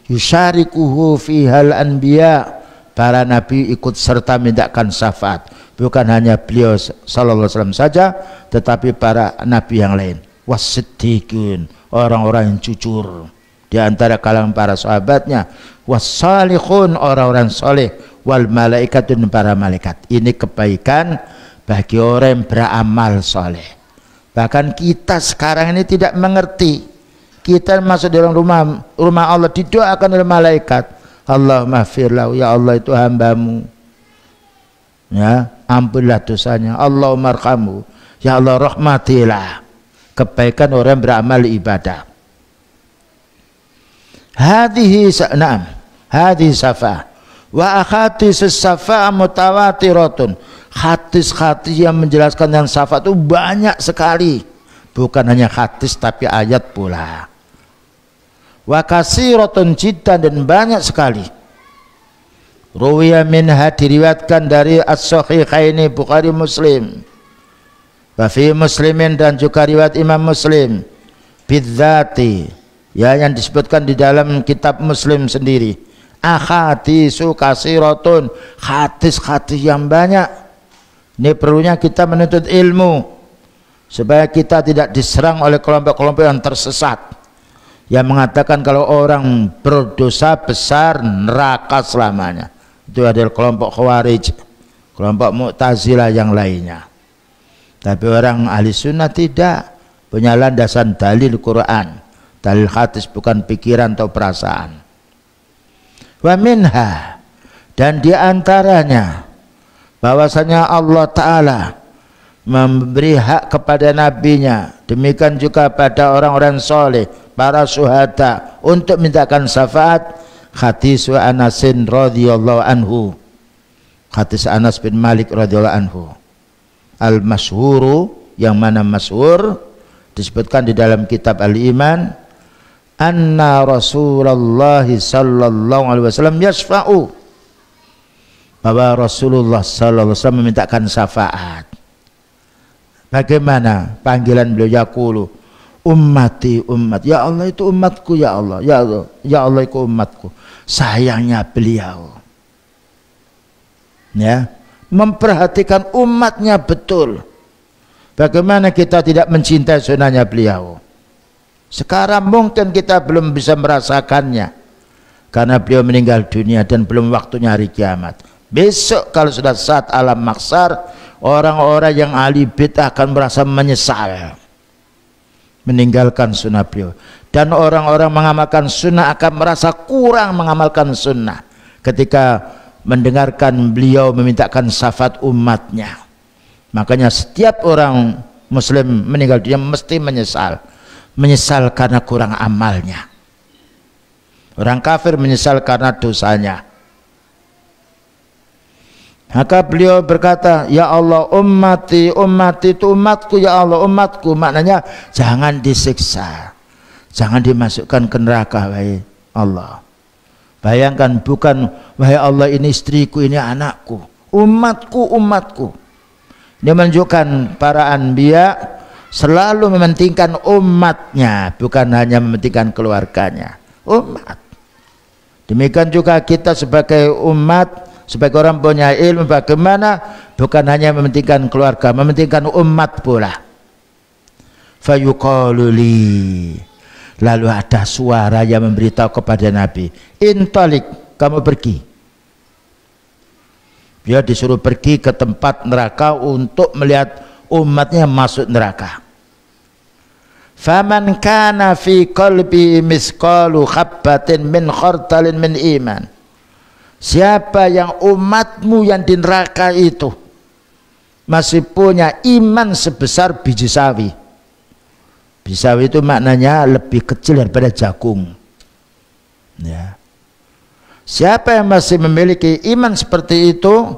yusyarikuhu fihal anbiya, para nabi ikut serta mintakan syafaat, bukan hanya beliau sallallahu alaihi wasallam saja, tetapi para nabi yang lain. Was-siddiqin, orang-orang yang jujur di antara kalangan para sahabatnya, was-salihun, orang-orang soleh, wal malaikatun, para malaikat. Ini kebaikan bagi orang yang beramal soleh. Bahkan kita sekarang ini tidak mengerti, kita masuk dalam rumah Allah didoakan oleh malaikat, Allahumma firlahu, ya Allah itu hambamu, ya ampunlah dosanya, Allahumma arhamhu, ya Allah rahmatilah. Kebaikan orang beramal ibadah. Hadhihi na'am, hadhihi syafaah. Wa ahadits syafaah mutawatiratun, hadis-hadis yang menjelaskan yang syafaat itu banyak sekali, bukan hanya hadis tapi ayat pula. Wa kasiratun jiddan, dan banyak sekali. Ruwiya minha, diriwayatkan dari as-sahihaini Bukhari Muslim, wa fi Muslimin, dan juga riwayat Imam Muslim, bidzati, ya yang disebutkan di dalam kitab Muslim sendiri, ahadisu kasiratun, hadis-hadis yang banyak Ini perlunya kita menuntut ilmu supaya kita tidak diserang oleh kelompok-kelompok yang tersesat yang mengatakan kalau orang berdosa besar neraka selamanya. Itu adalah kelompok Khawarij, kelompok Mu'tazilah yang lainnya. Tapi orang ahli sunnah tidak, punya landasan dalil Quran, dalil hadis, bukan pikiran atau perasaan. Wa minha, dan diantaranya bahwasanya Allah Ta'ala memberi hak kepada nabinya, demikian juga pada orang-orang soleh, para syuhada, untuk mintakan syafaat. Hadis Anasin radhiyallahu anhu, hadis Anas bin Malik radhiyallahu anhu, al-masyhuru, yang mana masyhur disebutkan di dalam kitab Al-Iman, anna Rasulullah sallallahu alaihi wasallam yasfa'u, bahwa Rasulullah sallallahu alaihi wasallam memintakan syafaat. Bagaimana panggilan beliau? Yaqulu ummati ummat, ya Allah itu umatku, ya Allah, ya Allah, ya Allah itu umatku. Sayangnya beliau ya memperhatikan umatnya betul. Bagaimana kita tidak mencintai sunnahnya beliau? Sekarang mungkin kita belum bisa merasakannya karena beliau meninggal dunia dan belum waktunya hari kiamat. Besok kalau sudah saat alam mahsyar, orang-orang yang ahli bid'ah akan merasa menyesal meninggalkan sunnah beliau, dan orang-orang mengamalkan sunnah akan merasa kurang mengamalkan sunnah ketika mendengarkan beliau memintakan syafaat umatnya. Makanya setiap orang muslim meninggal dunia mesti menyesal karena kurang amalnya. Orang kafir menyesal karena dosanya. Maka beliau berkata, ya Allah ummati, ummati itu umatku, ya Allah umatku. Maknanya jangan disiksa, jangan dimasukkan ke neraka, wahai Allah. Bayangkan, bukan wahai Allah ini istriku, ini anakku, umatku, umatku. Ini menunjukkan para anbiya selalu mementingkan umatnya, bukan hanya mementingkan keluarganya, umat. Demikian juga kita sebagai umat, sebagai orang punya ilmu, bagaimana bukan hanya mementingkan keluarga, mementingkan umat pula. Fayuqalu li, lalu ada suara yang memberitahu kepada Nabi, intalik, kamu pergi. Dia disuruh pergi ke tempat neraka untuk melihat umatnya masuk neraka. Faman kana fi qalbi misqalu habbatin min khardalin min iman, siapa yang umatmu yang di neraka itu masih punya iman sebesar biji sawi. Biji sawi itu maknanya lebih kecil daripada jagung ya. Siapa yang masih memiliki iman seperti itu,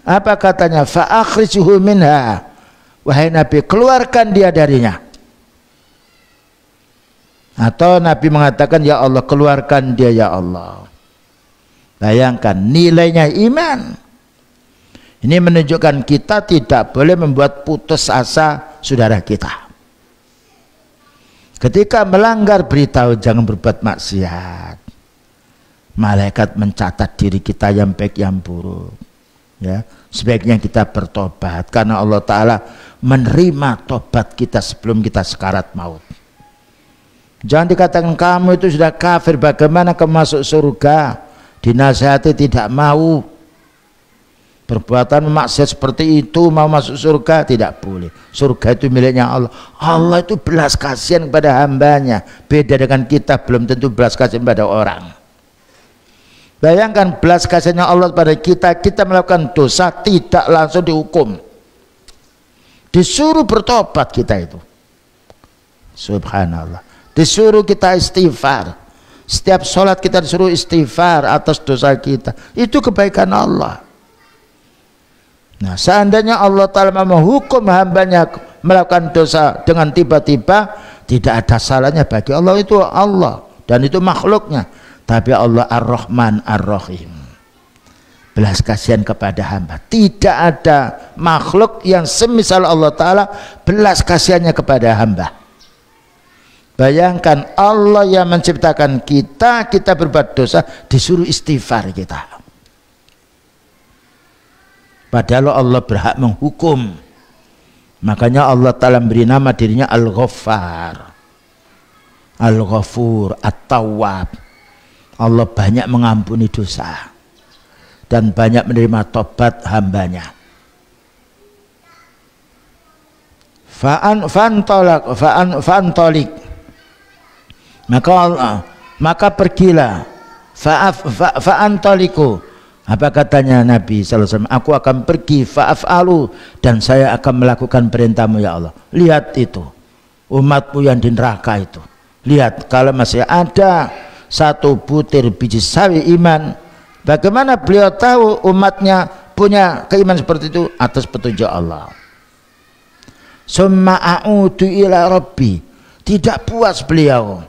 apa katanya? Fa akhrijuhu minha, wahai Nabi keluarkan dia darinya. Atau Nabi mengatakan, ya Allah keluarkan dia, ya Allah. Bayangkan nilainya iman. Ini menunjukkan kita tidak boleh membuat putus asa saudara kita. Ketika melanggar, beritahu jangan berbuat maksiat. Malaikat mencatat diri kita yang baik yang buruk ya. Sebaiknya kita bertobat karena Allah Ta'ala menerima tobat kita sebelum kita sekarat maut. Jangan dikatakan kamu itu sudah kafir, bagaimana kamu masuk surga? Dinasihati tidak mau. Perbuatan maksiat seperti itu mau masuk surga? Tidak boleh. Surga itu miliknya Allah. Allah itu belas kasihan kepada hambanya. Beda dengan kita, belum tentu belas kasihan pada orang. Bayangkan belas kasihannya Allah pada kita, kita melakukan dosa tidak langsung dihukum, disuruh bertobat kita itu. Subhanallah. Disuruh kita istighfar. Setiap sholat kita disuruh istighfar atas dosa kita. Itu kebaikan Allah. Nah, seandainya Allah Ta'ala menghukum hambanya melakukan dosa dengan tiba-tiba, tidak ada salahnya bagi Allah, itu Allah dan itu makhluknya. Tapi Allah Ar-Rahman Ar-Rahim, belas kasihan kepada hamba. Tidak ada makhluk yang semisal Allah Ta'ala belas kasihannya kepada hamba. Bayangkan Allah yang menciptakan kita, kita berbuat dosa, disuruh istighfar kita. Padahal Allah berhak menghukum. Makanya Allah Ta'ala beri nama dirinya Al-Ghaffar, Al-Ghafur, At-Tawwab. Allah banyak mengampuni dosa dan banyak menerima tobat hambanya. Fa'antolik, maka pergilah. Fa'antoliku, apa katanya Nabi SAW, aku akan pergi, fa'af'alu, dan saya akan melakukan perintahmu ya Allah. Lihat itu, umatmu yang di neraka itu, lihat kalau masih ada satu butir biji sawi iman. Bagaimana beliau tahu umatnya punya keimanan seperti itu? Atas petunjuk Allah. Summa a'udu ila rabbi, tidak puas beliau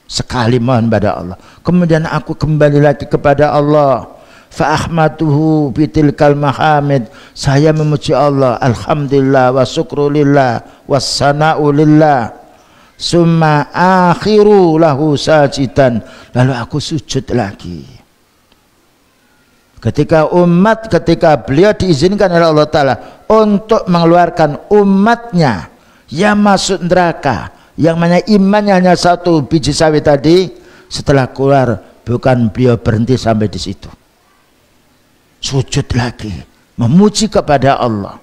sekali mohon pada Allah, kemudian aku kembali lagi kepada Allah. Fa ahmaduhu bitilkal mahamid, saya memuji Allah, alhamdulillah wa syukrulillah wassana'u lillah. Summa akhiru lahu sajidan, lalu aku sujud lagi. Ketika beliau diizinkan oleh Allah Ta'ala untuk mengeluarkan umatnya yang masuk neraka, yang mana imannya hanya satu biji sawi tadi, setelah keluar bukan beliau berhenti sampai di situ, sujud lagi memuji kepada Allah.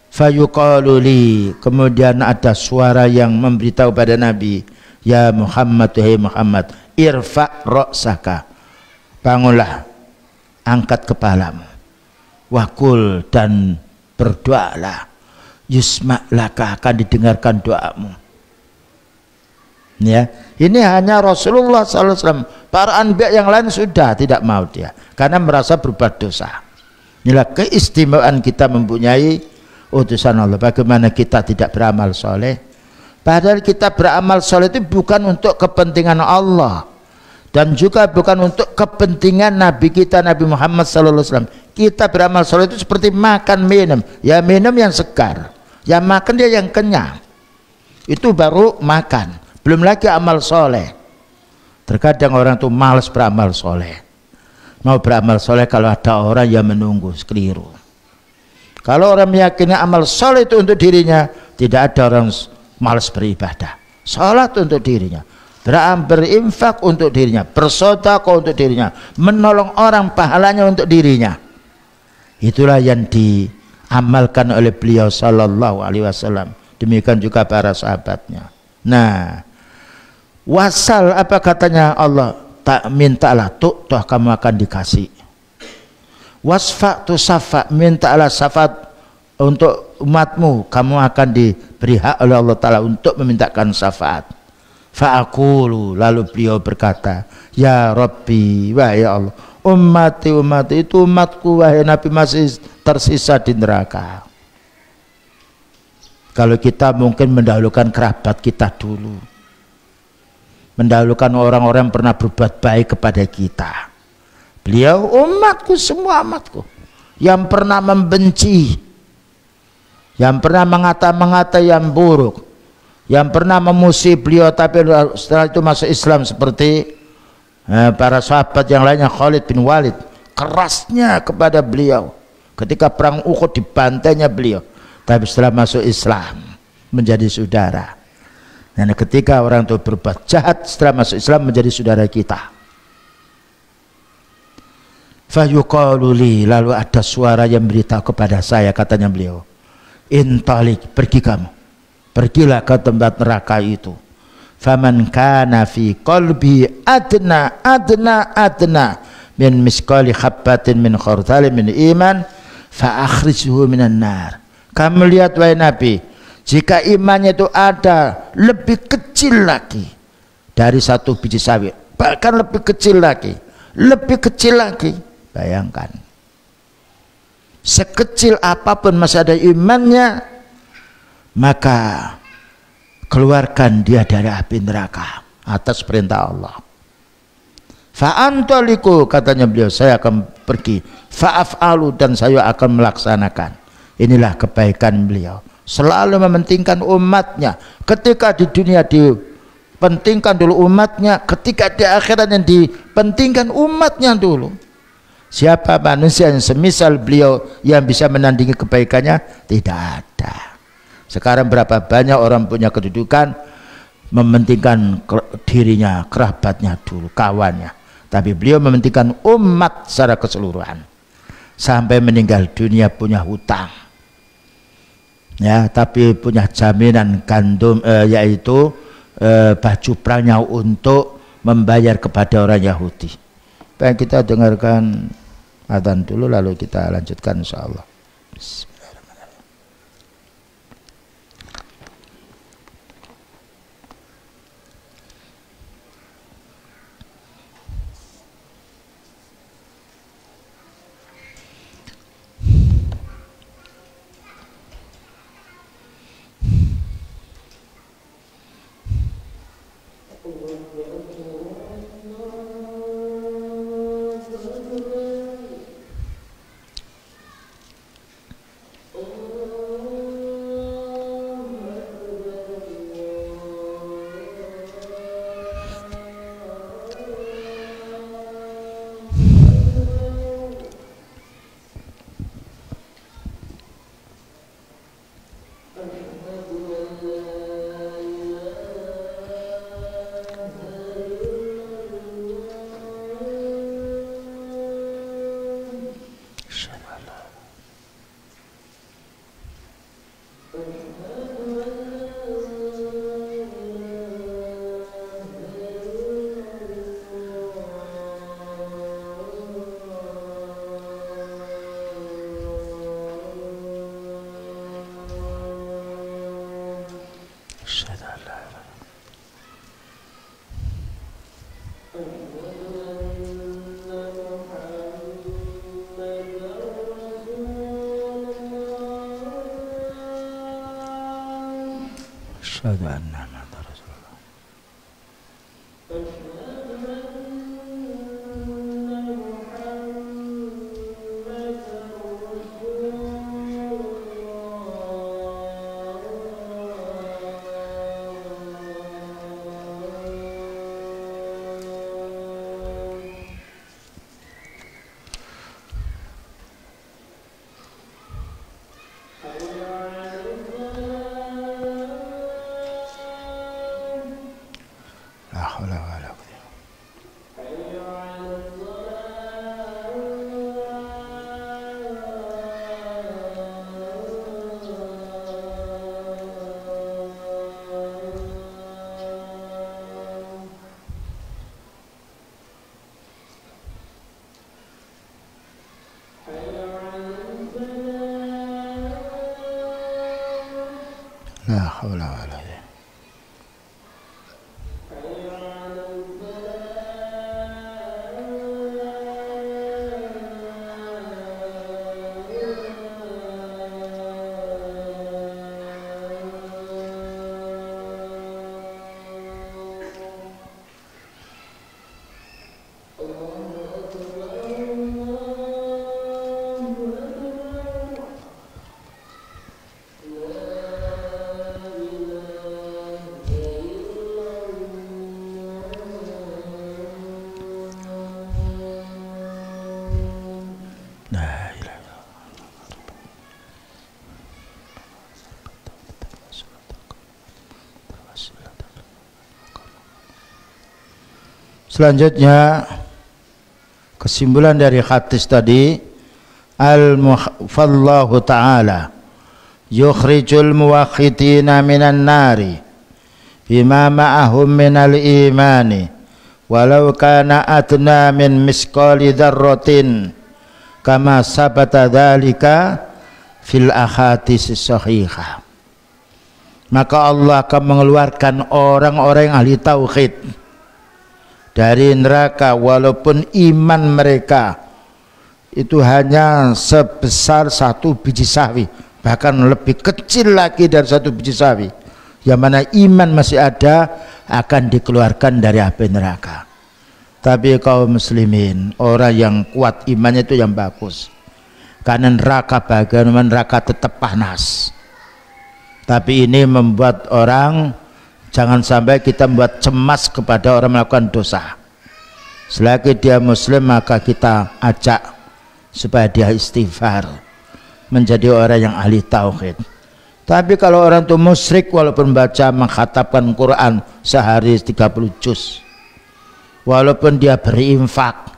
Fayuqaluli, kemudian ada suara yang memberitahu pada Nabi, ya Muhammad, hai Muhammad, irfa' ra'saka, bangunlah, angkat kepalamu, wakul, dan berdoalah, yusma' laka, akan didengarkan doamu. Ya, ini hanya Rasulullah SAW. Para anbiya yang lain sudah tidak mau dia, karena merasa berbuat dosa. Inilah keistimewaan kita mempunyai utusan Allah. Bagaimana kita tidak beramal soleh, padahal kita beramal soleh itu bukan untuk kepentingan Allah dan juga bukan untuk kepentingan Nabi kita Nabi Muhammad SAW. Kita beramal soleh itu seperti makan minum, ya minum yang segar, yang makan dia yang kenyang, itu baru makan, belum lagi amal soleh. Terkadang orang itu malas beramal soleh, mau beramal soleh kalau ada orang yang menunggu, keliru. Kalau orang meyakini amal soleh itu untuk dirinya, tidak ada orang malas beribadah. Salat untuk dirinya, berinfak untuk dirinya, bersedekah untuk dirinya, menolong orang pahalanya untuk dirinya. Itulah yang diamalkan oleh beliau sallallahu alaihi wasallam. Demikian juga para sahabatnya. Nah, wasal, apa katanya Allah, tak mintalah tuh kamu akan dikasih. Wasfa tu safa, mintalah syafaat untuk umatmu, kamu akan diberi hak oleh Allah Ta'ala untuk memintakan syafaat. Fa'akulu, lalu beliau berkata, ya Rabbi, wahai Allah, umat itu umatku, wahai Nabi, masih tersisa di neraka. Kalau kita mungkin mendahulukan kerabat kita dulu, mendahulukan orang-orang yang pernah berbuat baik kepada kita. Beliau umatku, semua umatku, yang pernah membenci, yang pernah mengata-mengata yang buruk, yang pernah memusuhi beliau tapi setelah itu masuk Islam, seperti para sahabat yang lainnya, Khalid bin Walid, kerasnya kepada beliau ketika perang Uhud, dibantainya beliau, tapi setelah masuk Islam menjadi saudara. Dan ketika orang itu berbuat jahat, setelah masuk Islam menjadi saudara kita. Fayuqaluli, lalu ada suara yang beritahu kepada saya, katanya beliau, intalik, pergi kamu, pergilah ke tempat neraka itu. Faman kana fi qalbi adna min misqali habbatin min khardalin min iman fa akhrijhu minan nar. Kamu lihat wahai Nabi, jika imannya itu ada lebih kecil lagi dari satu biji sawi, bahkan lebih kecil lagi, bayangkan, sekecil apapun masih ada imannya, maka keluarkan dia dari api neraka atas perintah Allah. Fa'antaliku, katanya beliau, saya akan pergi, fa'af'alu, dan saya akan melaksanakan. Inilah kebaikan beliau, selalu mementingkan umatnya. Ketika di dunia dipentingkan dulu umatnya, ketika di akhirat yang dipentingkan umatnya dulu. Siapa manusia yang semisal beliau yang bisa menandingi kebaikannya? Tidak ada. Sekarang berapa banyak orang punya kedudukan, mementingkan dirinya, kerabatnya dulu, kawannya. Tapi beliau mementingkan umat secara keseluruhan. Sampai meninggal dunia punya hutang. Ya, tapi punya jaminan gandum yaitu baju perangnya untuk membayar kepada orang Yahudi. Baik, kita dengarkan adzan dulu lalu kita lanjutkan insyaallah. Bismillahirrahmanirrahim. Asyhadu anna Muhammadar Rasulullah. La haula wala quwwata. Selanjutnya kesimpulan dari hadis tadi, al-mufallahu ta'ala yukhrijul muwahhidina minan nari bima ma'ahum minal imani walau kana adna min misqali dzarratin kama sabata dzalika fil ahadits sahihah. Maka Allah akan mengeluarkan orang-orang yang ahli tauhid dari neraka walaupun iman mereka itu hanya sebesar 1 biji sawi, bahkan lebih kecil lagi dari 1 biji sawi, yang mana iman masih ada, akan dikeluarkan dari api neraka. Tapi kaum muslimin, orang yang kuat imannya itu yang bagus, karena neraka bagaimana neraka tetap panas. Tapi ini membuat orang, jangan sampai kita membuat cemas kepada orang melakukan dosa. Selagi dia muslim maka kita ajak supaya dia istighfar, menjadi orang yang ahli tauhid. Tapi kalau orang itu musyrik walaupun baca mengkhatamkan Quran sehari 30 juz, walaupun dia berinfak,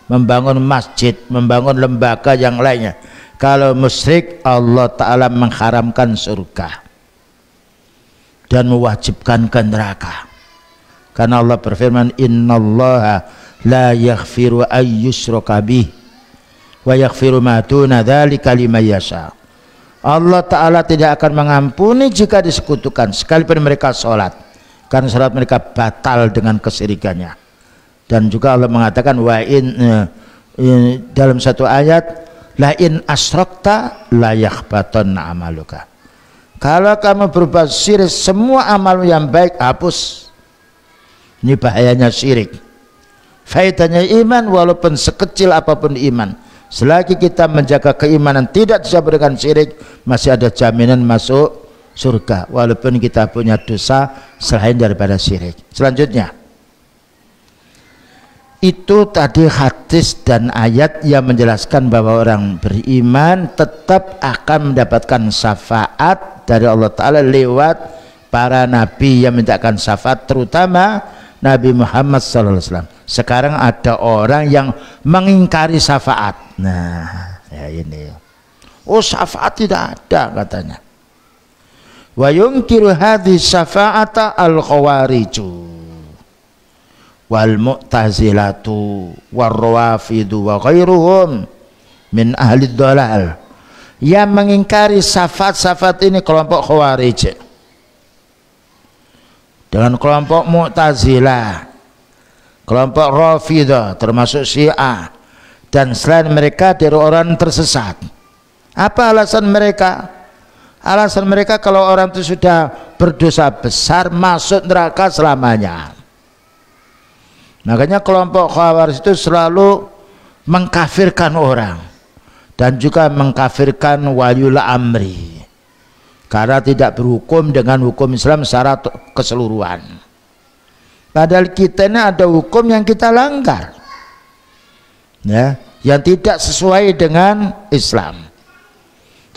membangun masjid, membangun lembaga yang lainnya, kalau musyrik Allah Ta'ala mengharamkan surga dan mewajibkan ke neraka. Karena Allah berfirman, innallaha la yaghfiru ay yushraka bih wa yaghfiru ma duna dzalika liman yasha. Allah Ta'ala tidak akan mengampuni jika disekutukan, sekalipun mereka sholat, karena sholat mereka batal dengan kesyirikannya. Dan juga Allah mengatakan dalam satu ayat, la in asrakta la yakhbatanna amaluka. Kalau kamu berbuat syirik, semua amal yang baik hapus. Ini bahayanya syirik. Faedahnya iman, walaupun sekecil apapun iman, selagi kita menjaga keimanan tidak dicampur dengan syirik, masih ada jaminan masuk surga walaupun kita punya dosa selain daripada syirik. Selanjutnya, itu tadi hadis dan ayat yang menjelaskan bahwa orang beriman tetap akan mendapatkan syafaat dari Allah Ta'ala lewat para nabi yang mintakan syafaat, terutama Nabi Muhammad SAW. Sekarang ada orang yang mengingkari syafaat. Nah, ya ini, oh syafaat tidak ada katanya. Wa yunkiru hadhi syafa'ata al-khawariju wal mu'tazilatu war rawafidu wa ghairuhum min ahli dhalal. Yang mengingkari syafaat ini kelompok khawarij dengan kelompok mu'tazilah, kelompok rafidah termasuk syiah, dan selain mereka dari orang tersesat. Apa alasan mereka? Alasan mereka kalau orang itu sudah berdosa besar masuk neraka selamanya. Makanya kelompok khawarij itu selalu mengkafirkan orang dan juga mengkafirkan waliul amri karena tidak berhukum dengan hukum Islam secara keseluruhan. Padahal kita ini ada hukum yang kita langgar, ya, yang tidak sesuai dengan Islam.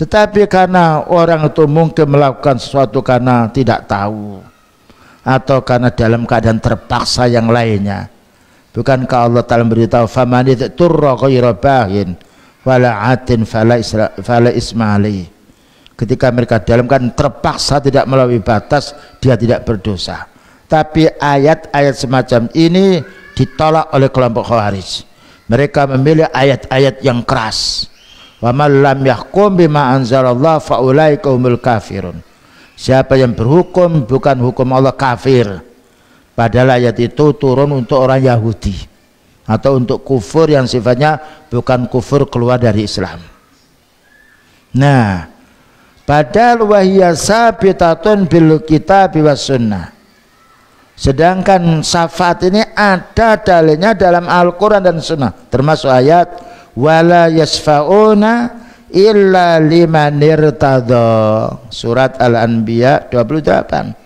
Tetapi karena orang itu mungkin melakukan sesuatu karena tidak tahu atau karena dalam keadaan terpaksa yang lainnya. Bukankah Allah Ta'ala beritahu, faman idzturra ghayra baghin wala 'atin fala isma alaihi. Ketika mereka dalam keadaan terpaksa tidak melampaui batas, dia tidak berdosa. Tapi ayat-ayat semacam ini ditolak oleh kelompok khawarij. Mereka memilih ayat-ayat yang keras. Wa man lam yahkum bima anzalallah fa ulaika humul kafirun. Siapa yang berhukum bukan hukum Allah, kafir. Padahal ayat itu turun untuk orang Yahudi atau untuk kufur yang sifatnya bukan kufur keluar dari Islam. Nah, padahal wahiyya sabitatun bil kitab was sunnah. Sedangkan syafaat ini ada dalilnya dalam Al-Quran dan Sunnah, termasuk ayat wala yasfa'una illa liman irtada, surat Al-Anbiya 28.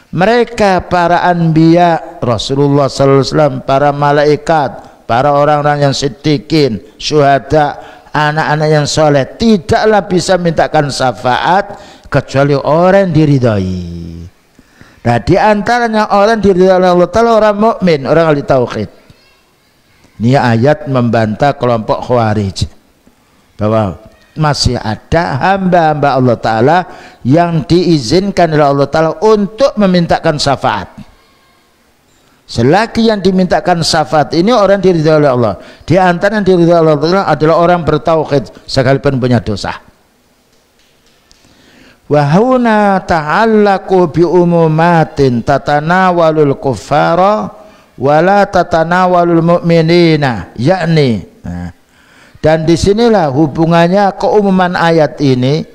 Mereka para anbiya, Rasulullah SAW, para malaikat, para orang-orang yang siddiqin, syuhada, anak-anak yang soleh, tidaklah bisa mintakan syafaat kecuali orang yang diridhai. Nah, di antaranya orang diridhai oleh Allah Ta'ala orang mukmin, orang ahli tauhid. Ini ayat membantah kelompok khawarij bahwa masih ada hamba-hamba Allah Ta'ala yang diizinkan oleh Allah Ta'ala untuk memintakan syafaat. Selagi yang dimintakan syafaat ini orang diridhai oleh Allah. Di antara yang diridhai oleh Allah adalah orang bertauhid sekalipun punya dosa. Wa huna ta'allaqu bi umumatin tatanawalul kuffara wala tatanawalul mu'minina, yakni, dan disinilah hubungannya keumuman ayat ini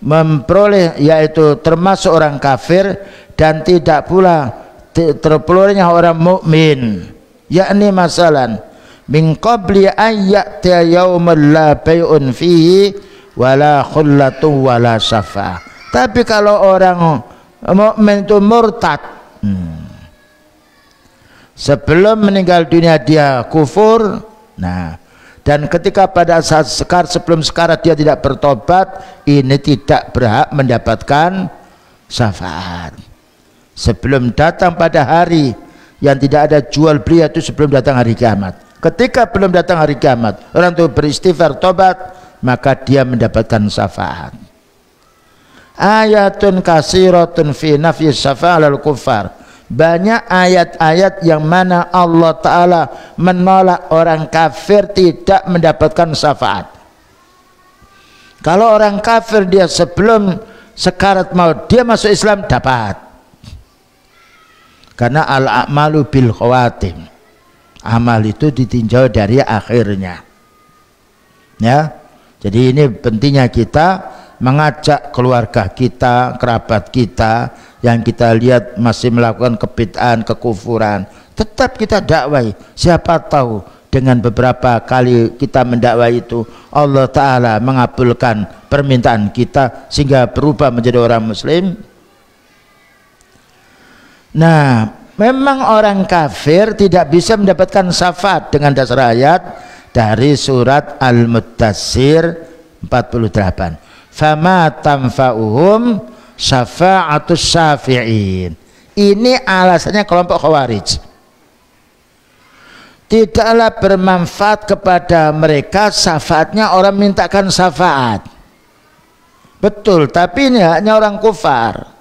memperoleh, yaitu termasuk orang kafir dan tidak pula terpelurnya orang mukmin, yakni masalan min qabli ayyata yaumul la bay'un fihi wala khullatun wala syafa'a. Tapi kalau orang mukmin itu murtad, sebelum meninggal dunia dia kufur, nah Dan ketika pada saat sebelum sekarat dia tidak bertobat, ini tidak berhak mendapatkan syafaat. Sebelum datang pada hari yang tidak ada jual beli, itu sebelum datang hari kiamat. Ketika belum datang hari kiamat, orang itu beristighfar, tobat, maka dia mendapatkan syafaat. Ayatun kasiratun fi nafyi syafa'ah al kuffar. Banyak ayat-ayat yang mana Allah Ta'ala menolak orang kafir tidak mendapatkan syafaat. Kalau orang kafir dia sebelum sekarat maut dia masuk Islam, dapat. Karena al-a'malu bil khawatim, amal itu ditinjau dari akhirnya. Ya, jadi ini pentingnya kita mengajak keluarga kita, kerabat kita yang kita lihat masih melakukan kebid'ahan, kekufuran, tetap kita dakwai. Siapa tahu dengan beberapa kali kita mendakwai itu Allah Ta'ala mengabulkan permintaan kita sehingga berubah menjadi orang muslim. Nah, memang orang kafir tidak bisa mendapatkan syafaat dengan dasar ayat dari surat Al-Muddatsir 48. Fama tanfa'uhum syafa'atus syafi'in. Ini alasannya kelompok Khawarij. Tidaklah bermanfaat kepada mereka syafaatnya orang mintakan syafaat. Betul, tapi ini hanya orang kufar.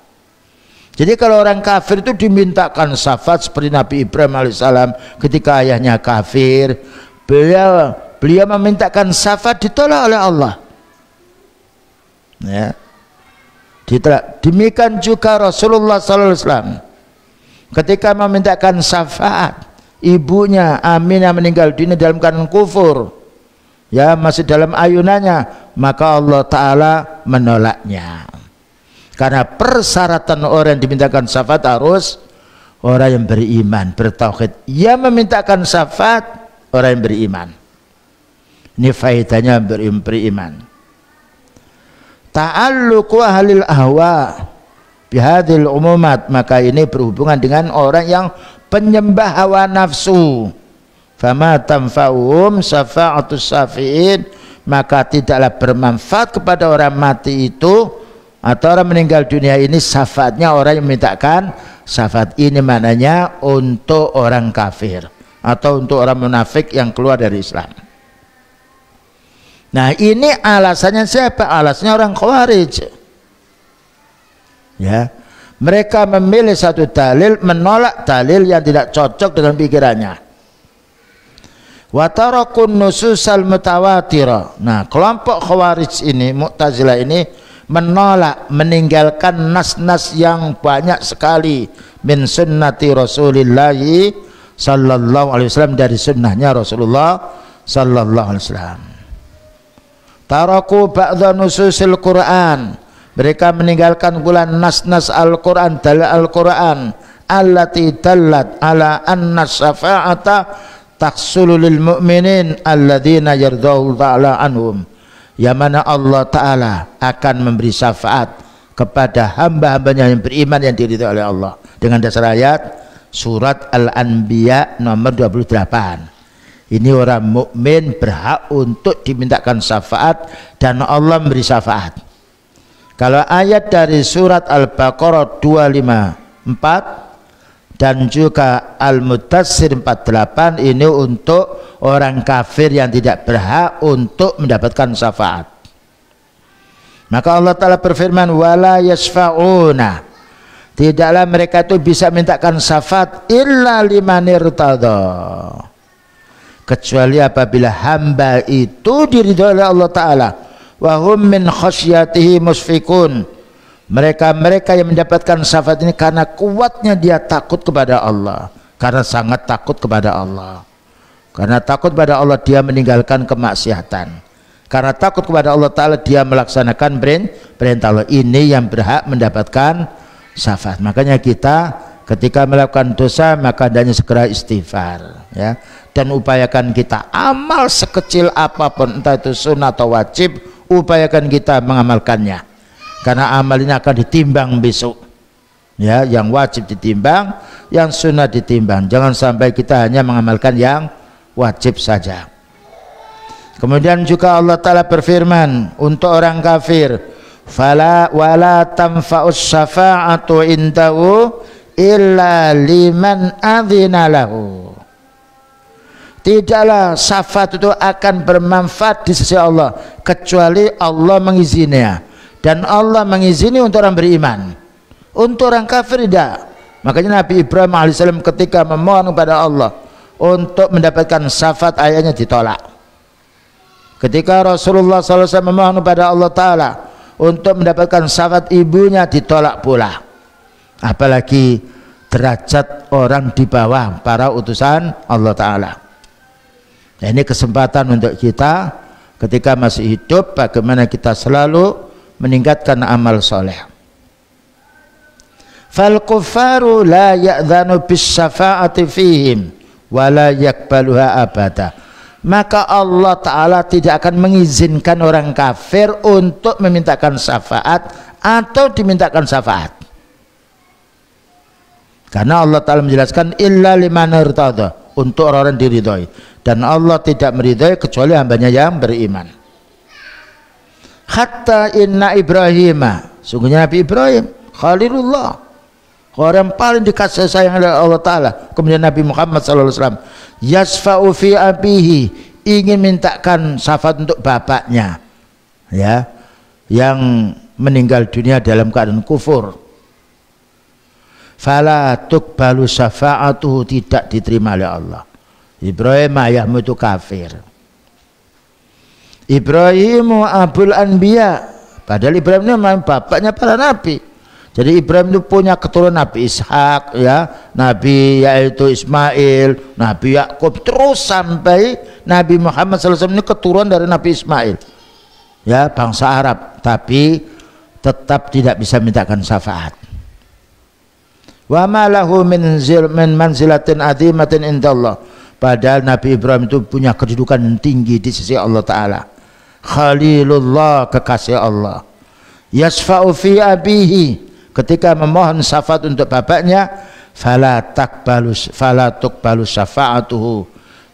Jadi kalau orang kafir itu dimintakan syafaat seperti Nabi Ibrahim alaihissalam ketika ayahnya kafir, beliau memintakan syafaat, ditolak oleh Allah. Ya. Demikian juga Rasulullah SAW ketika memintakan syafaat ibunya Aminah meninggal dunia dalam keadaan kufur, ya masih dalam ayunannya, maka Allah Ta'ala menolaknya. Karena persyaratan orang yang dimintakan syafaat harus orang yang beriman, bertauhid. Ia memintakan syafaat orang yang beriman. Ini faedahnya beriman. Ta'alluqu ahlil ahwa bihadil umumat, maka ini berhubungan dengan orang yang penyembah hawa nafsu. Fama tanfa'uhum syafa'atus syafi'in, maka tidaklah bermanfaat kepada orang mati itu atau orang meninggal dunia ini syafaatnya orang yang memintakan syafaat. Ini maknanya untuk orang kafir atau untuk orang munafik yang keluar dari Islam. Nah, ini alasannya siapa? Alasannya orang Khawarij. Ya, mereka memilih satu dalil, menolak dalil yang tidak cocok dengan pikirannya. Wa tarakun nususal mutawatirah. Nah, kelompok Khawarij ini, Mu'tazilah ini menolak, meninggalkan nas-nas yang banyak sekali min sunnati Rasulillah sallallahu alaihi wasallam, dari sunnahnya Rasulullah sallallahu alaihi wasallam. Taraku ba'dha nususil Quran, mereka meninggalkan pula nas-nas Al-Quran, dalil Al-Quran allati dallat ala anna syafa'ata tahsulu lil mu'minin alladzina yardahu ta'ala anhum, yang mana Allah Ta'ala akan memberi syafaat kepada hamba-hambanya yang beriman yang diridhoi oleh Allah dengan dasar ayat surat Al-Anbiya nomor 28. Ini orang mukmin berhak untuk dimintakan syafaat dan Allah memberi syafaat. Kalau ayat dari surat Al-Baqarah 254 dan juga Al-Muddatsir 48 ini untuk orang kafir yang tidak berhak untuk mendapatkan syafaat. Maka Allah Ta'ala berfirman, wala yasfa'una, tidaklah mereka itu bisa mintakan syafaat illa liman irtada, kecuali apabila hamba itu diridhoi oleh Allah Ta'ala. Wa hum min khasyatihi musfikun, mereka yang mendapatkan syafaat ini karena kuatnya dia takut kepada Allah, karena sangat takut kepada Allah. Karena takut kepada Allah dia meninggalkan kemaksiatan, karena takut kepada Allah Ta'ala dia melaksanakan perintah Allah. Ini yang berhak mendapatkan syafaat. Makanya kita ketika melakukan dosa maka hendaknya segera istighfar, ya, dan upayakan kita amal sekecil apapun, entah itu sunnah atau wajib, upayakan kita mengamalkannya, karena amal ini akan ditimbang besok, ya, yang wajib ditimbang, yang sunnah ditimbang. Jangan sampai kita hanya mengamalkan yang wajib saja. Kemudian juga Allah Ta'ala berfirman untuk orang kafir, fala wala tanfa'us syafa'atu indahu illa liman adzina lahu. Tidaklah syafaat itu akan bermanfaat di sisi Allah kecuali Allah mengizinnya, dan Allah mengizini untuk orang beriman. Untuk orang kafir tidak. Makanya Nabi Ibrahim alaihissalam ketika memohon kepada Allah untuk mendapatkan syafaat, ayahnya ditolak. Ketika Rasulullah SAW memohon kepada Allah Ta'ala untuk mendapatkan syafaat, ibunya ditolak pula. Apalagi derajat orang di bawah para utusan Allah Ta'ala. Nah, ini kesempatan untuk kita ketika masih hidup, bagaimana kita selalu meningkatkan amal soleh. Fal kuffaru la ya'dhanu bis syafa'ati fihim wa la yakbaluha abada. Maka Allah Ta'ala tidak akan mengizinkan orang kafir untuk memintakan syafaat atau dimintakan syafaat. Karena Allah Ta'ala menjelaskan illa liman irtada, untuk orang-orang diridhoi, dan Allah tidak meridhoi kecuali hambanya yang beriman. Hatta inna Ibrahim, sungguhnya Nabi Ibrahim Khalilullah, orang paling dikasih sayang oleh Allah Ta'ala. Kemudian Nabi Muhammad SAW yasfa'u fi abihi, ingin mintakan syafaat untuk bapaknya, ya, yang meninggal dunia dalam keadaan kufur. Fala tuqbalu syafa'atuhu, tidak diterima oleh Allah. Ibrahim ayahmu itu kafir. Ibrahimu abul anbiya, padahal Ibrahim ini memang bapaknya para nabi. Jadi Ibrahim itu punya keturunan Nabi Ishak, ya, Nabi yaitu Ismail, Nabi Yakub, terus sampai Nabi Muhammad SAW ini keturunan dari Nabi Ismail, ya, bangsa Arab, tapi tetap tidak bisa mintakan syafaat. Wa ma lahu min manzilatin azimatin indallah, padahal Nabi Ibrahim itu punya kedudukan yang tinggi di sisi Allah Ta'ala. Khalilullah, kekasih Allah. Yasfa'u fi abihi, ketika memohon syafaat untuk bapaknya, fala tuqbalu syafa'atuhu,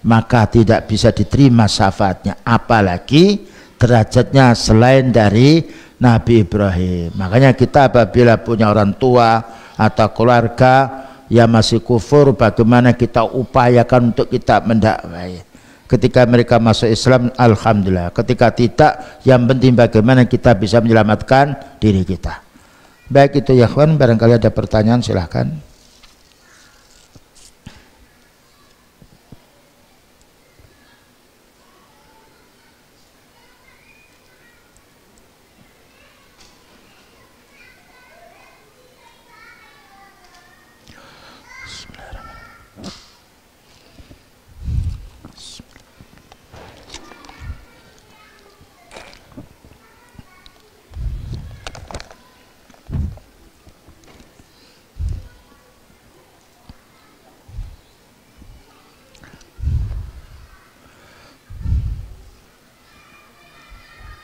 maka tidak bisa diterima syafaatnya, apalagi derajatnya selain dari Nabi Ibrahim. Makanya kita apabila punya orang tua atau keluarga yang masih kufur, bagaimana kita upayakan untuk kita mendakwai. Ketika mereka masuk Islam, alhamdulillah. Ketika tidak, yang penting bagaimana kita bisa menyelamatkan diri kita. Baik itu ya kawan, barangkali ada pertanyaan silahkan.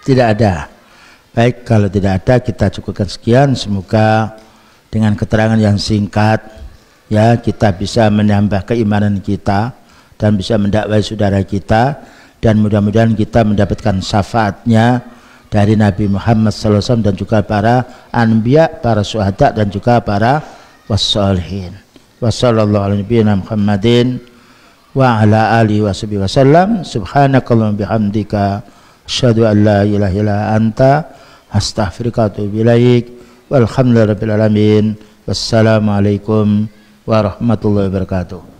Tidak ada. Baik, kalau tidak ada kita cukupkan sekian. Semoga dengan keterangan yang singkat, ya, kita bisa menambah keimanan kita dan bisa mendakwai saudara kita, dan mudah-mudahan kita mendapatkan syafaatnya dari Nabi Muhammad SAW dan juga para anbiya, para syuhada, dan juga para wassalihin. Wassalamualaikum warahmatullahi wabarakatuh. Wa ala alihi wasallam. Subhanakallahumma bihamdika asyhadu an la ilaha illa anta astaghfiruka wa atubu ilaik. Walhamdulillahirabbil alamin. Wassalamualaikum warahmatullahi wabarakatuh.